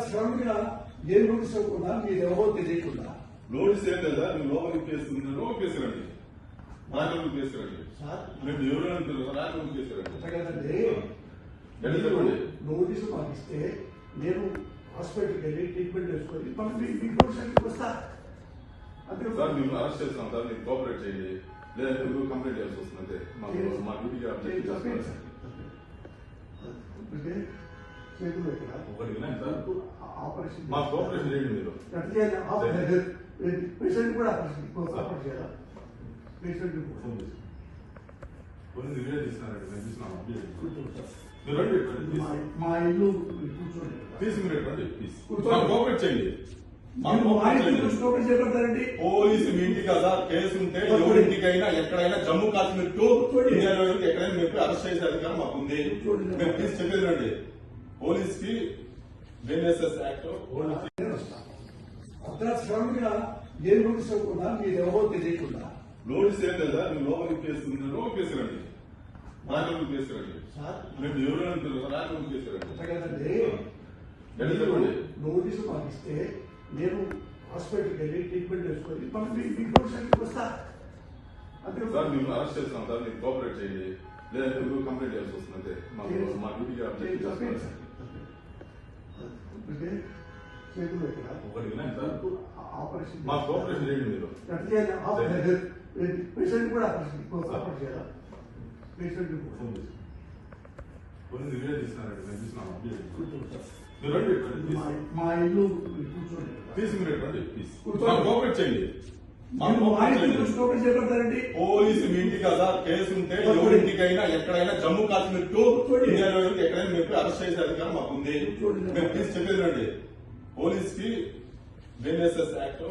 శ్రమంగా ఏ notice ఇవ్వకుండా మీరు ఎవరో తెలియకుండా నోటీస్ ఏం లేదా నువ్వు లోపలికి కేసుకున్నాను కేసురండి రాజకీయ కేసురండి మేము ఎవరైనా రాజకీయ కేసురండి కదండి నోటీసు పంపిస్తే నేను హాస్పిటల్కి వెళ్ళి ట్రీట్మెంట్ చేసుకొని మీకు వస్తా అంతే సార్ మేము అరెస్ట్ చేస్తాం సార్ మీరు కోఆపరేట్ చేయండి లేదంటే నువ్వు కంప్లైంట్ చేయాల్సి వస్తుంది అంతే మా డ్యూటీకి అప్డేట్ చేస్తాం చేతులు ఒకటి వినండి సార్ ఆపరేషన్ మా కోఆపరేషన్ చేయండి మీరు పేషెంట్ కూడా ఆపరేషన్ చేయాలా పేషెంట్ కొన్ని వీడియో తీస్తున్నారండి మేము చూస్తున్నాం మీరు రండి మా ఇల్లు కూర్చోండి తీసి మీరు రండి ప్లీజ్ కోఆపరేట్ చేయండి చేపడతారండి పోలీసు మీ ఇంటి కదా కేసు ఉంటే ఎవరింటికైనా ఎక్కడైనా జమ్మూ కాశ్మీర్ టు ఇండియాలో ఎక్కడైనా మీరు అరెస్ట్ చేసే అధికారం మాకు ఉంది మేము ప్లీజ్ చెప్పేది రండి పోలీస్ కి బిఎన్ఎస్ఎస్ యాక్ట్ శ్రమంగా ఏ నోటీస్ ఇవ్వకుండా మీరు ఎవరో తెలియకుండా నోటీస్ ఏం లేదా నువ్వు లోపలికి కేసుకున్నాను కేసురండి రాజకీయ కేసురండి మేము ఎవరైనా రాజకీయ కేసురండి కదండి నోటీసు పంపిస్తే నేను హాస్పిటల్కి వెళ్ళి ట్రీట్మెంట్ చేసుకొని మీకు వస్తా అంతే సార్ మేము అరెస్ట్ చేస్తాం సార్ మీరు కోఆపరేట్ చేయండి లేదంటే నువ్వు కంప్లైంట్ చేయాల్సి వస్తుంది అంతే మా డ్యూటీకి అప్డేట్ చేస్తాం చేతులు ఒకటి వినండి సార్ ఆపరేషన్ మా కోఆపరేషన్ చేయండి మీరు పేషెంట్ కూడా ఆపరేషన్ చేయాలా పేషెంట్ కొన్ని వీడియో తీస్తున్నారండి మేము చూస్తున్నాం మీరు రండి మా ఇల్లు కూర్చోండి తీసి మీరు రండి ప్లీజ్ కోఆపరేట్ చేయండి చేపడతారండి పోలీసు మీ ఇంటి కదా కేసు ఉంటే ఎవరింటికైనా ఎక్కడైనా జమ్మూ కాశ్మీర్ టు ఇండియాలో ఎక్కడైనా మీరు అరెస్ట్ చేసే అధికారం మాకు ఉంది మేము ప్లీజ్ చెప్పేది రండి పోలీస్ కి బిఎన్ఎస్ఎస్ యాక్ట్